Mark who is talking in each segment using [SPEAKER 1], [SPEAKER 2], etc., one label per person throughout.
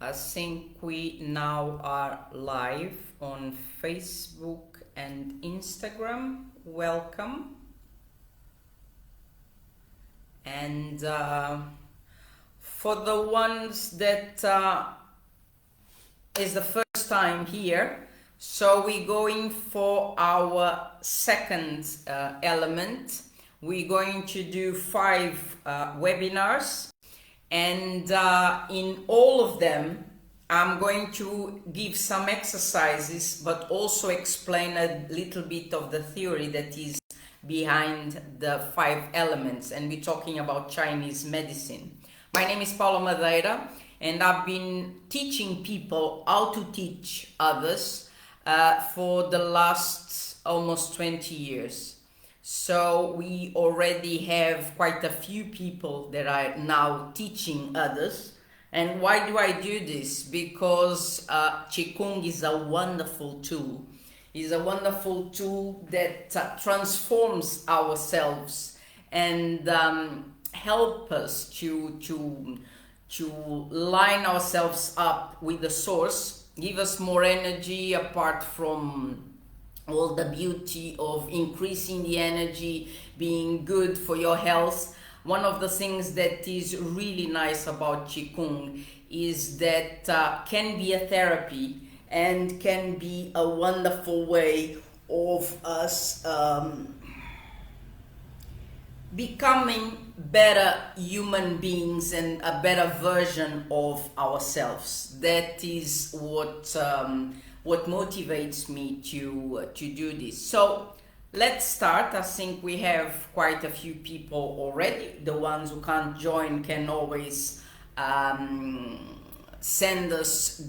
[SPEAKER 1] I think we now are live on Facebook and Instagram. Welcome. And for the ones that is the first time here, so we're going for our second element. We're going to do 5 webinars. And in all of them, I'm going to give some exercises, but also explain a little bit of the theory that is behind the 5 elements. And we're talking about Chinese medicine. My name is Paulo Madeira, and I've been teaching people how to teach others for the last almost 20 years. So we already have quite a few people that are now teaching others. And why do I do this? Because Qigong is a wonderful tool. It's a wonderful tool that transforms ourselves and help us to line ourselves up with the source, give us more energy apart from all the beauty of increasing the energy, being good for your health. One of the things that is really nice about Qigong is that can be a therapy and can be a wonderful way of us becoming better human beings and a better version of ourselves. That is what motivates me to do this. So let's start. I think we have quite a few people already. The ones who can't join can always send us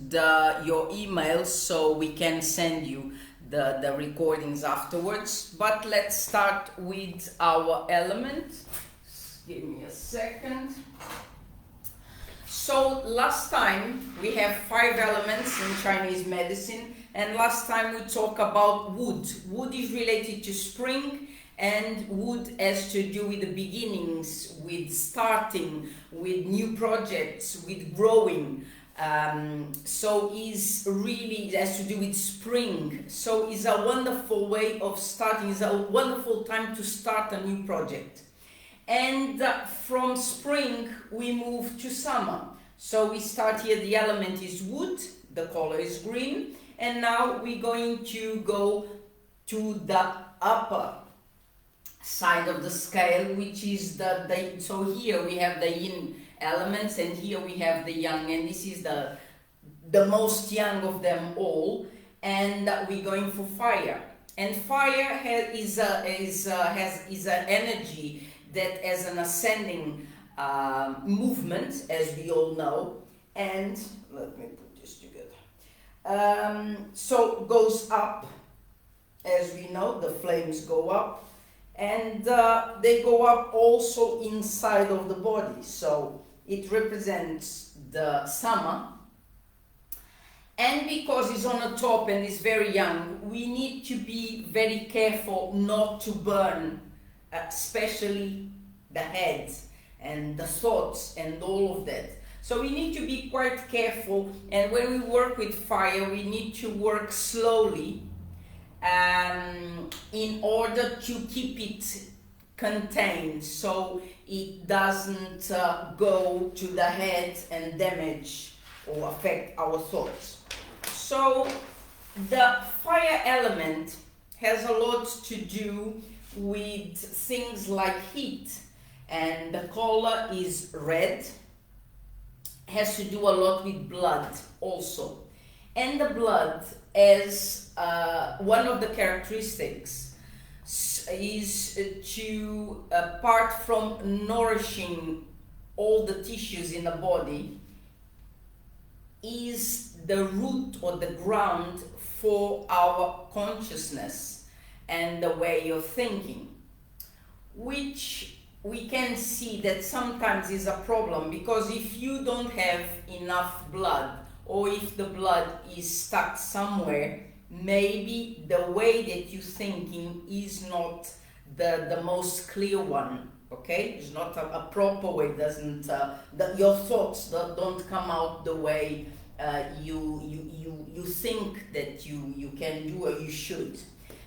[SPEAKER 1] your email so we can send you the recordings afterwards. But let's start with our element. Give me a second. So last time we have 5 elements in Chinese medicine, and last time we talked about wood. Wood is related to spring, and wood has to do with the beginnings, with starting, with new projects, with growing. So is really, it has to do with spring. So it's a wonderful way of starting, it's a wonderful time to start a new project. And from spring we move to summer. So we start here, the element is wood, the color is green, and now we're going to go to the upper side of the scale, which is the so here we have the yin elements, and here we have the yang, and this is the most yang of them all, and we're going for fire. And fire is an energy that has an ascending movement, as we all know, and let me put this together. So goes up, as we know, the flames go up, and they go up also inside of the body. So it represents the summer, and because it's on the top and it's very young, we need to be very careful not to burn, especially the head and the thoughts and all of that. So we need to be quite careful, and when we work with fire we need to work slowly in order to keep it contained, so it doesn't go to the head and damage or affect our thoughts. So the fire element has a lot to do with things like heat, and the color is red, has to do a lot with blood also. And the blood as one of the characteristics is to apart from nourishing all the tissues in the body, is the root or the ground for our consciousness and the way of thinking, which we can see that sometimes is a problem, because if you don't have enough blood, or if the blood is stuck somewhere, maybe the way that you're thinking is not the most clear one, okay? It's not a proper way, doesn't your thoughts don't come out the way you think that you can do or you should.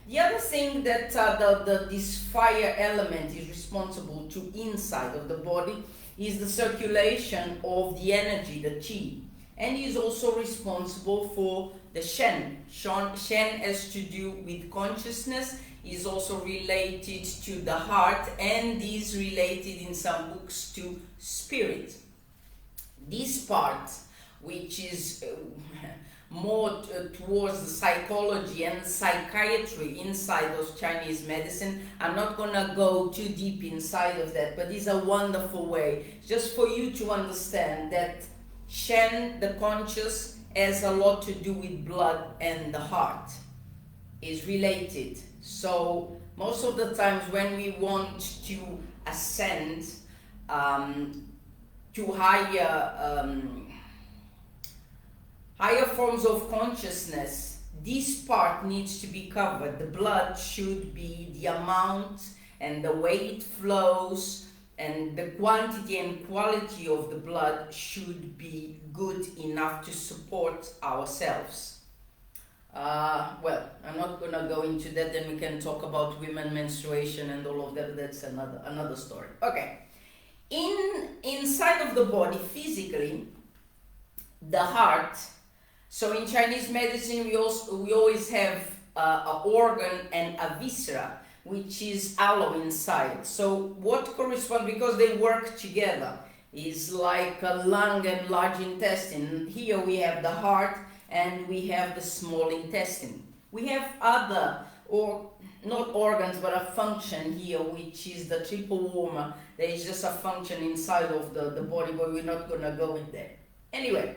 [SPEAKER 1] The other thing that this fire element is responsible to inside of the body is the circulation of the energy, the chi, and is also responsible for the Shen. Shen has to do with consciousness, is also related to the heart, and is related in some books to spirit. This part, which is more towards the psychology and psychiatry inside of Chinese medicine, I'm not gonna go too deep inside of that, but it's a wonderful way just for you to understand that Shen, the conscious, has a lot to do with blood, and the heart is related. So most of the times when we want to ascend to higher forms of consciousness, this part needs to be covered. The blood should be the amount and the way it flows, and the quantity and quality of the blood should be good enough to support ourselves. Well, I'm not gonna go into that, then we can talk about women menstruation and all of that. That's another story. Okay. Inside of the body, physically, the heart. So in Chinese medicine, we always have an organ and a viscera, which is hollow inside. So what corresponds, because they work together, is like a lung and large intestine. Here we have the heart and we have the small intestine. We have other, or not organs, but a function here, which is the triple warmer. There is just a function inside of the body, but we're not gonna go in there. Anyway,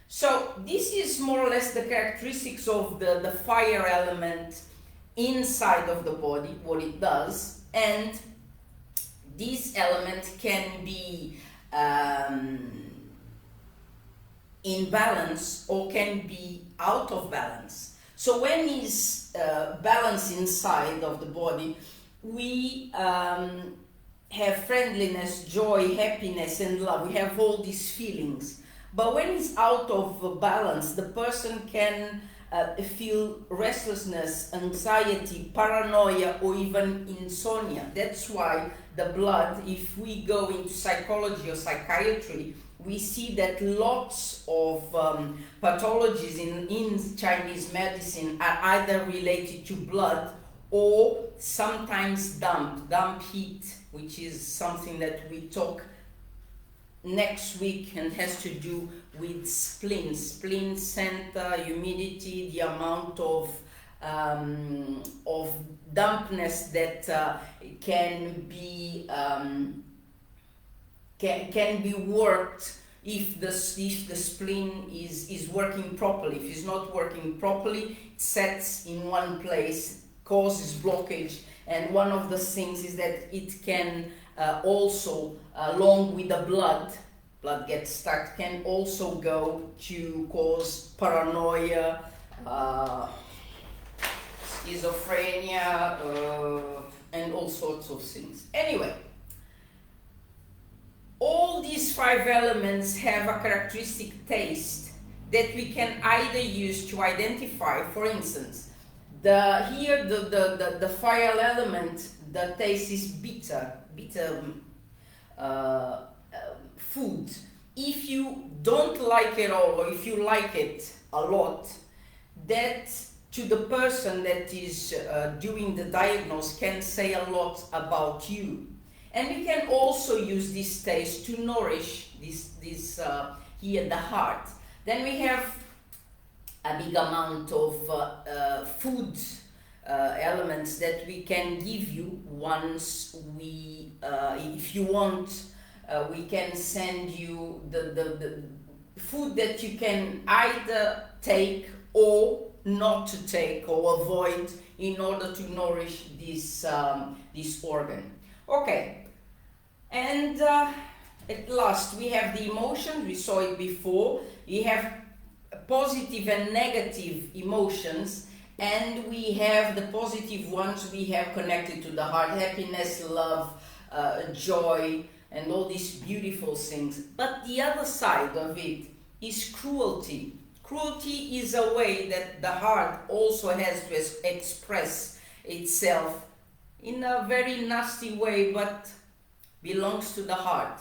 [SPEAKER 1] so this is more or less the characteristics of the fire element inside of the body, what it does, and this element can be in balance or can be out of balance. So when it's balanced inside of the body, we have friendliness, joy, happiness, and love. We have all these feelings. But when it's out of balance, the person can feel restlessness, anxiety, paranoia, or even insomnia. That's why the blood, if we go into psychology or psychiatry, we see that lots of pathologies in Chinese medicine are either related to blood or sometimes damp heat, which is something that we talk next week and has to do with spleen center, humidity, the amount of dampness that can be worked if the spleen is working properly. If it's not working properly, it sets in one place, causes blockage, and one of the things is that it can also, along with the blood gets stuck, can also go to cause paranoia, schizophrenia, and all sorts of things. Anyway, all these 5 elements have a characteristic taste that we can either use to identify. For instance, the fire element, the taste is bitter food. If you don't like it all, or if you like it a lot, that to the person that is doing the diagnosis can say a lot about you. And we can also use this taste to nourish this here, the heart. Then we have a big amount of food elements that we can give you once we, if you want, we can send you the food that you can either take or not to take or avoid in order to nourish this organ. Okay. And at last, we have the emotions. We saw it before. We have positive and negative emotions, and we have the positive ones we have connected to the heart: happiness, love, joy, and all these beautiful things. But the other side of it is cruelty. Cruelty is a way that the heart also has to express itself in a very nasty way, but belongs to the heart.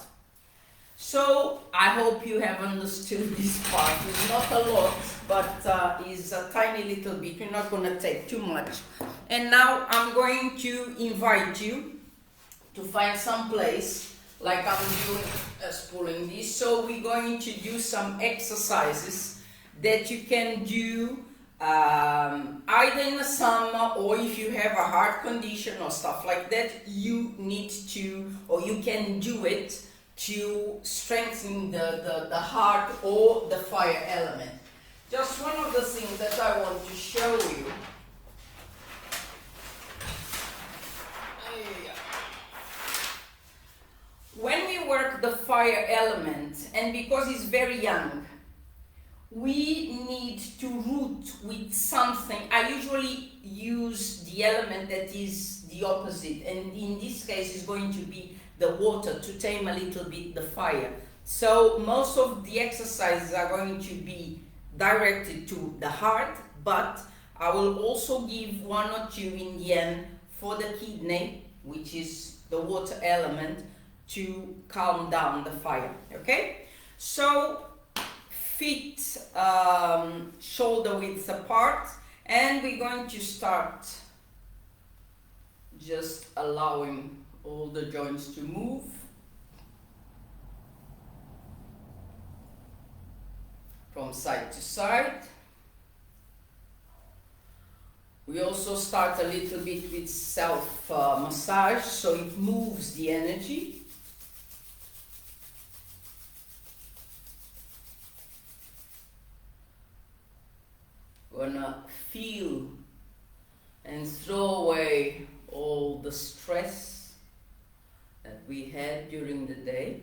[SPEAKER 1] So I hope you have understood this part. It's not a lot, but it's a tiny little bit. We're not going to take too much. And now I'm going to invite you to find some place, like I'm doing, pulling this. So we're going to do some exercises that you can do either in the summer, or if you have a heart condition or stuff like that, you need to, or you can do it to strengthen the heart or the fire element. Just one of the things that I want to show you. When we work the fire element, and because it's very young, we need to root with something. I usually use the element that is the opposite, and in this case is going to be the water, to tame a little bit the fire. So most of the exercises are going to be directed to the heart, but I will also give one or two in the end for the kidney, which is the water element, to calm down the fire. Okay, so feet shoulder width apart, and we're going to start just allowing all the joints to move. From side to side. We also start a little bit with self massage, so it moves the energy. Gonna feel and throw away all the stress that we had during the day.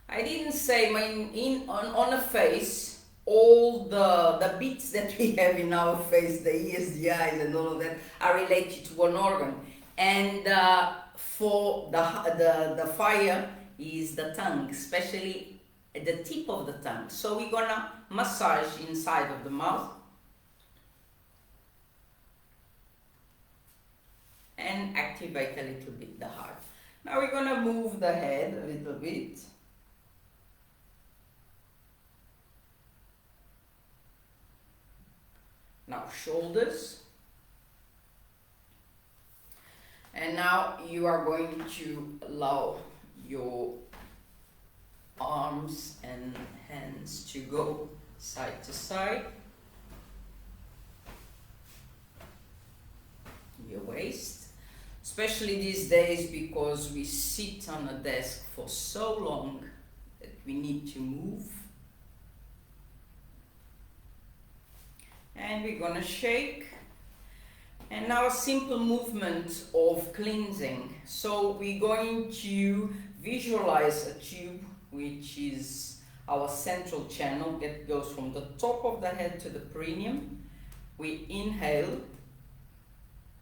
[SPEAKER 1] I didn't say on a face, all the bits that we have in our face, the ears, the eyes and all of that, are related to one organ. And for the fire is the tongue, especially at the tip of the tongue. So we're gonna massage inside of the mouth and activate a little bit the heart. Now we're gonna move the head a little bit. Now shoulders. And now you are going to allow your arms and hands to go side to side. Your waist. Especially these days, because we sit on a desk for so long that we need to move. And we're gonna shake. And now a simple movement of cleansing. So we're going to visualize a tube, which is our central channel that goes from the top of the head to the perineum. We inhale,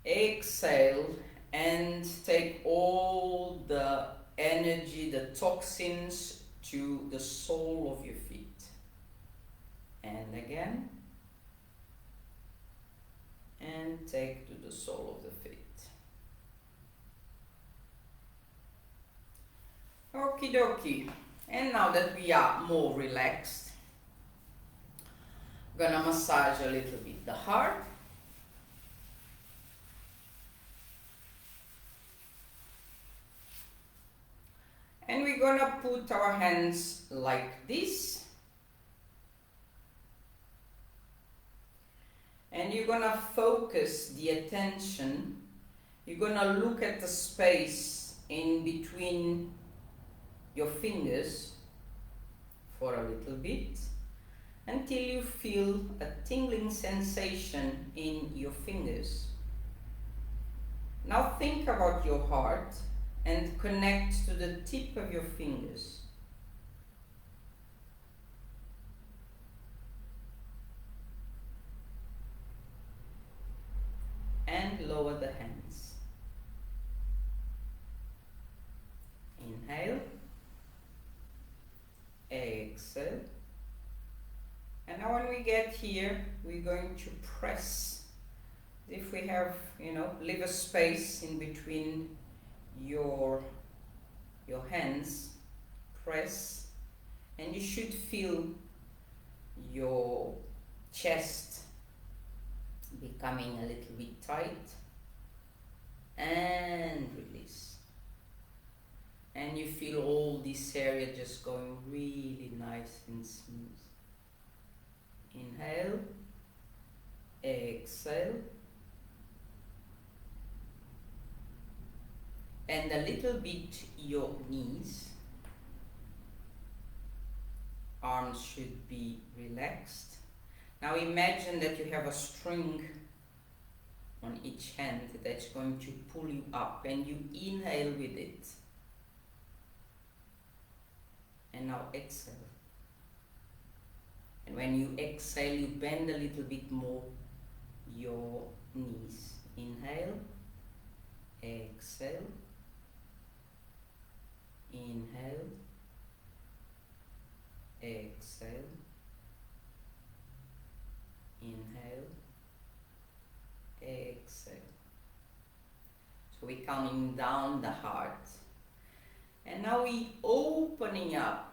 [SPEAKER 1] exhale, and take all the energy, the toxins, to the sole of your feet. And again. And take to the sole of the feet. Okie dokie. And now that we are more relaxed, I'm gonna massage a little bit the heart. And we're gonna put our hands like this. And you're gonna focus the attention. You're gonna look at the space in between your fingers for a little bit until you feel a tingling sensation in your fingers. Now think about your heart and connect to the tip of your fingers. And lower the hands. we get here, we're going to press. If we have, leave a space in between your hands, press, and you should feel your chest becoming a little bit tight, and release. And you feel all this area just going really nice and smooth. Inhale, exhale, and a little bit your knees. Arms should be relaxed. Now imagine that you have a string on each hand that's going to pull you up, and you inhale with it. And now exhale. And when you exhale, you bend a little bit more your knees. Inhale, exhale, inhale, exhale, inhale, exhale. So we're calming down the heart. And now we're opening up,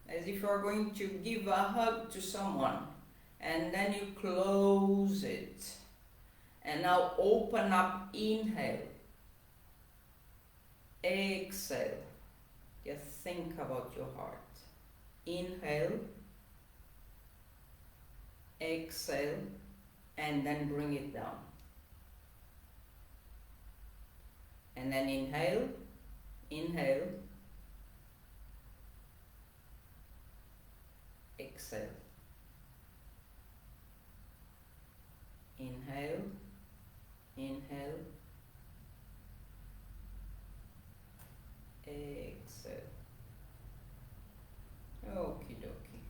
[SPEAKER 1] as if you're going to give a hug to someone. And then you close it. And now open up, inhale, exhale. Just think about your heart. Inhale, exhale, and then bring it down. And then inhale, inhale, exhale. Inhale, inhale, exhale. Okie dokie.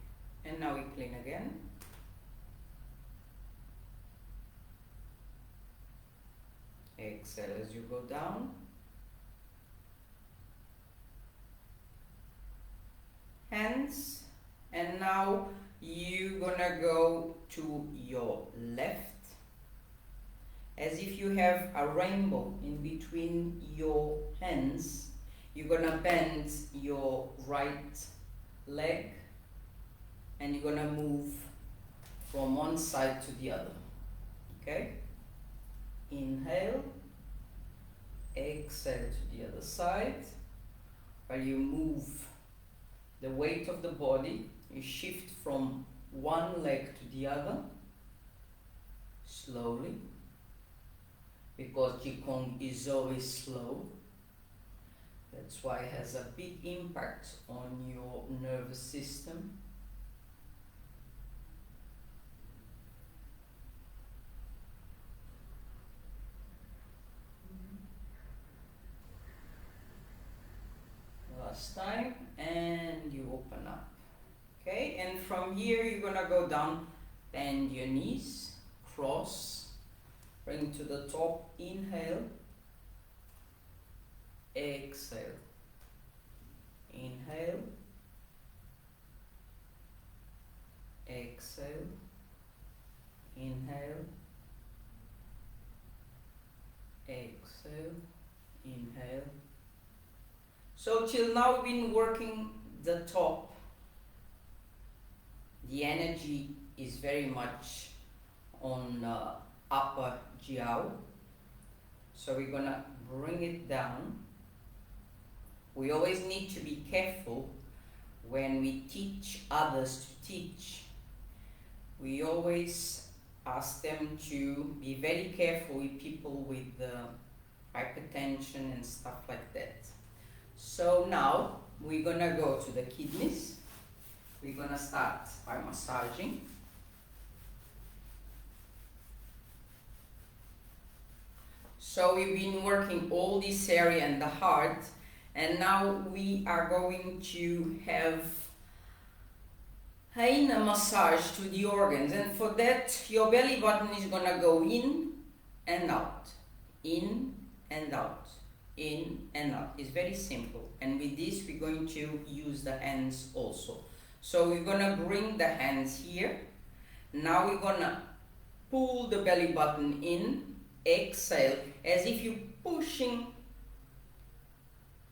[SPEAKER 1] And now we clean again. Exhale as you go down. Hands. And now you're gonna go to your left, as if you have a rainbow in between your hands. You're gonna bend your right leg, and you're gonna move from one side to the other. Okay? Inhale, exhale to the other side. While you move the weight of the body, you shift from one leg to the other, slowly, because Qigong is always slow. That's why it has a big impact on your nervous system. Last time, and you open up. Okay, and from here you're gonna go down, bend your knees, cross, bring to the top, inhale, exhale, inhale, exhale, inhale, exhale, inhale. So till now we've been working the top. The energy is very much on upper jiao. So we're gonna bring it down. We always need to be careful when we teach others to teach. We always ask them to be very careful with people with hypertension and stuff like that. So now we're gonna go to the kidneys. We're gonna start by massaging. So we've been working all this area and the heart, and now we are going to have a massage to the organs, and for that your belly button is gonna go in and out, in and out, in and out. It's very simple, and with this we're going to use the hands also. So we're gonna bring the hands here, Now we're gonna pull the belly button in, exhale, as if you're pushing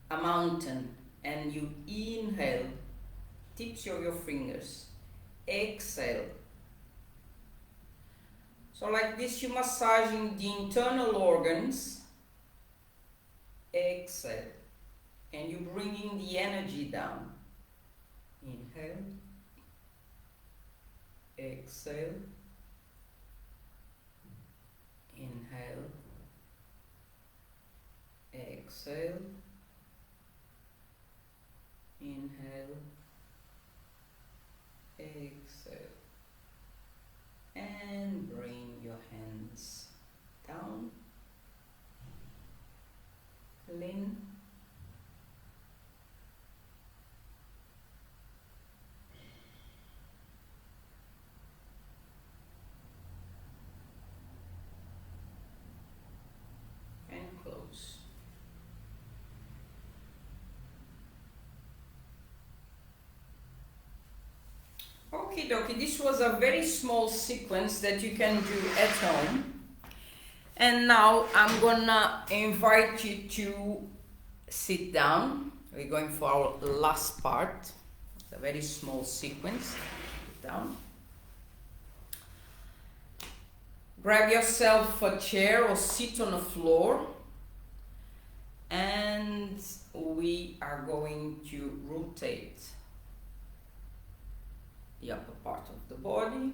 [SPEAKER 1] a mountain, and you inhale, tips of your fingers, exhale. So like this, you're massaging the internal organs, exhale, and you're bringing the energy down. Inhale, exhale, inhale, exhale, inhale, exhale, and bring your hands down, clean. And close. Okie dokie, this was a very small sequence that you can do at home. And now I'm gonna invite you to sit down. We're going for our last part. It's a very small sequence. Sit down. Grab yourself a chair or sit on the floor. And we are going to rotate the upper part of the body.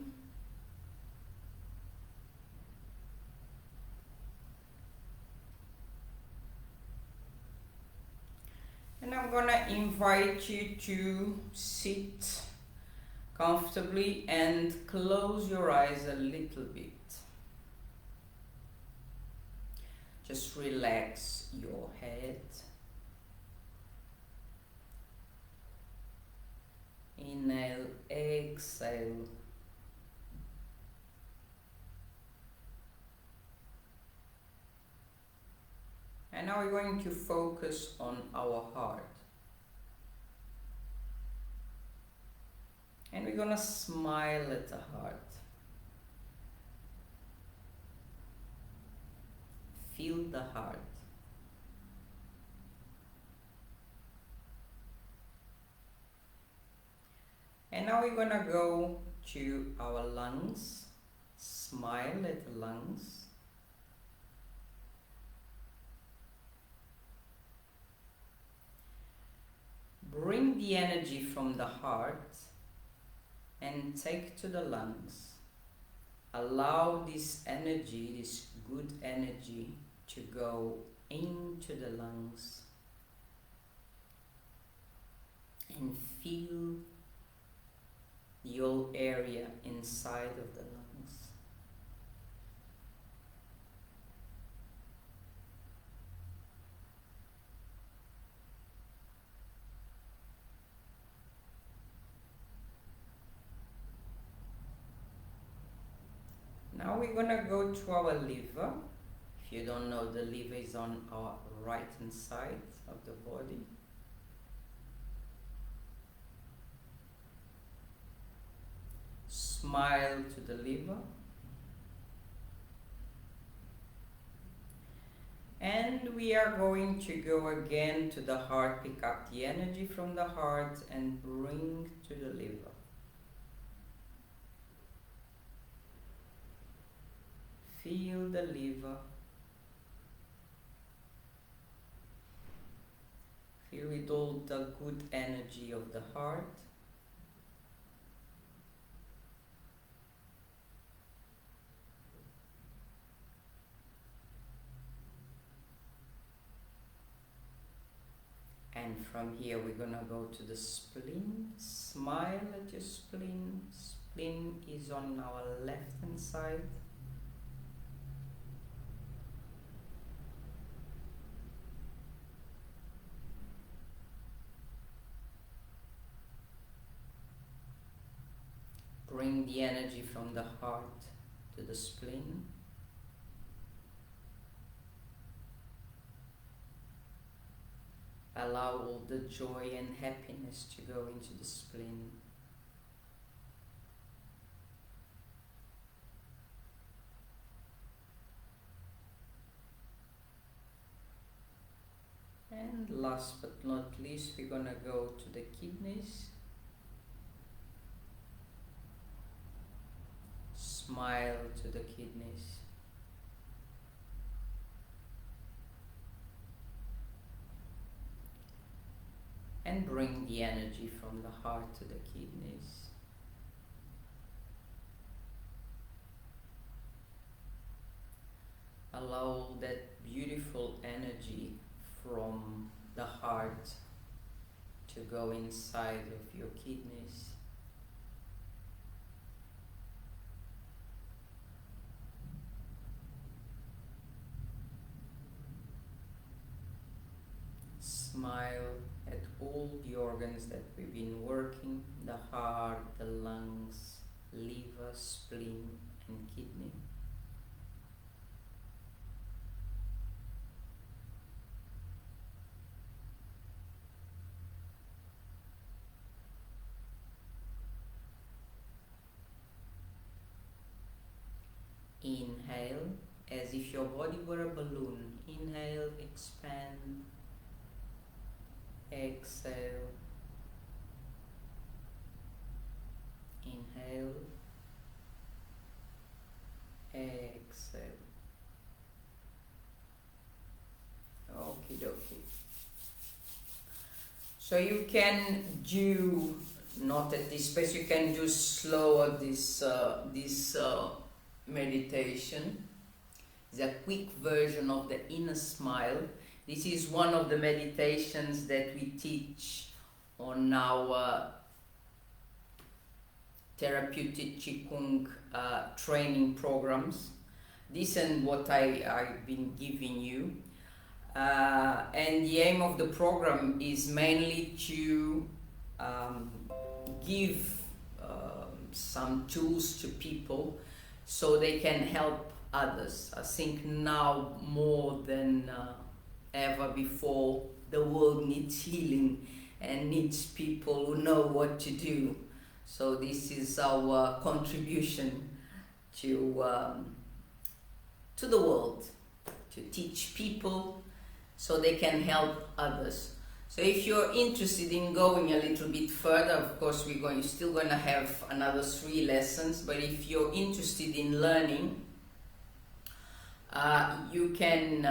[SPEAKER 1] And I'm gonna invite you to sit comfortably and close your eyes a little bit. Just relax your head. Inhale, exhale. And now we're going to focus on our heart. And we're gonna smile at the heart. Feel the heart. And now we're gonna go to our lungs. Smile at the lungs. Bring the energy from the heart and take to the lungs. Allow this energy, this good energy, to go into the lungs and feel the whole area inside of the lungs. Now we're gonna go to our liver. If you don't know, the liver is on our right hand side of the body. Smile to the liver. And we are going to go again to the heart, pick up the energy from the heart and bring to the liver. Feel the liver. Feel with all the good energy of the heart. And from here we're gonna go to the spleen. Smile at your spleen. Spleen is on our left hand side. Bring the energy from the heart to the spleen. Allow all the joy and happiness to go into the spleen. And last but not least, we're gonna go to the kidneys. Smile to the kidneys. And bring the energy from the heart to the kidneys. Allow that beautiful energy from the heart to go inside of your kidneys. Smile at all the organs that we've been working, the heart, the lungs, liver, spleen and kidney. Inhale as if your body were a balloon. Inhale, expand. Exhale. Inhale. Exhale. Okie dokie. So you can do, not at this pace, you can do slower this meditation. It's a quick version of the inner smile. This is one of the meditations that we teach on our therapeutic Qigong training programs. This and what I've been giving you. And the aim of the program is mainly to give some tools to people so they can help others. I think now more than ever before, the world needs healing and needs people who know what to do. So this is our contribution to the world, to teach people so they can help others. So if you're interested in going a little bit further, of course we're still going to have another 3 lessons, but if you're interested in learning, you can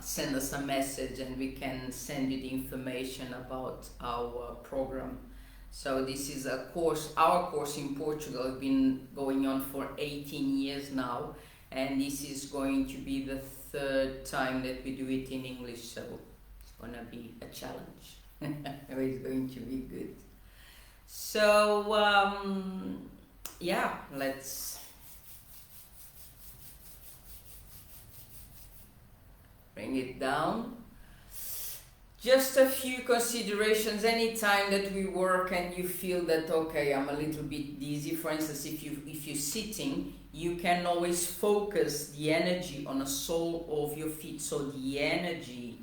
[SPEAKER 1] send us a message and we can send you the information about our program. So this is a course, our course in Portugal has been going on for 18 years now, and this is going to be the 3rd time that we do it in English, so it's going to be a challenge. It's going to be good. So yeah, let's bring it down. Just a few considerations. Anytime that we work and you feel that, okay, I'm a little bit dizzy, for instance, if you're sitting, you can always focus the energy on the sole of your feet, so the energy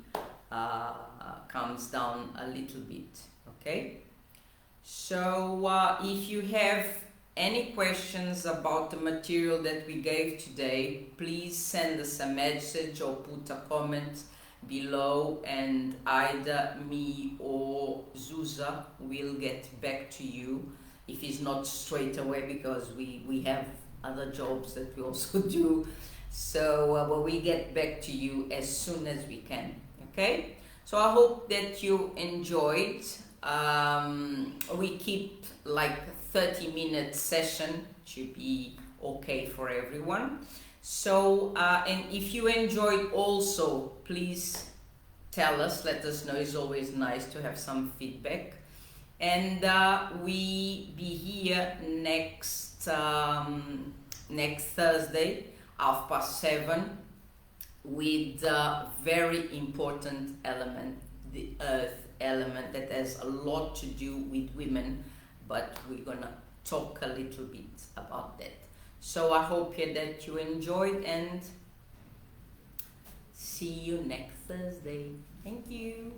[SPEAKER 1] comes down a little bit. Okay, so if you have any questions about the material that we gave today, please send us a message or put a comment below, and either me or Zuza will get back to you, if it's not straight away, because we have other jobs that we also do. So but we get back to you as soon as we can. Okay, so I hope that you enjoyed. We keep like 30-minute session to be okay for everyone. So and if you enjoyed also, please tell us, let us know. It's always nice to have some feedback. And we be here next Thursday, 7:30, with a very important element, the earth element, that has a lot to do with women, but we're gonna talk a little bit about that. So I hope that you enjoyed, and see you next Thursday. Thank you.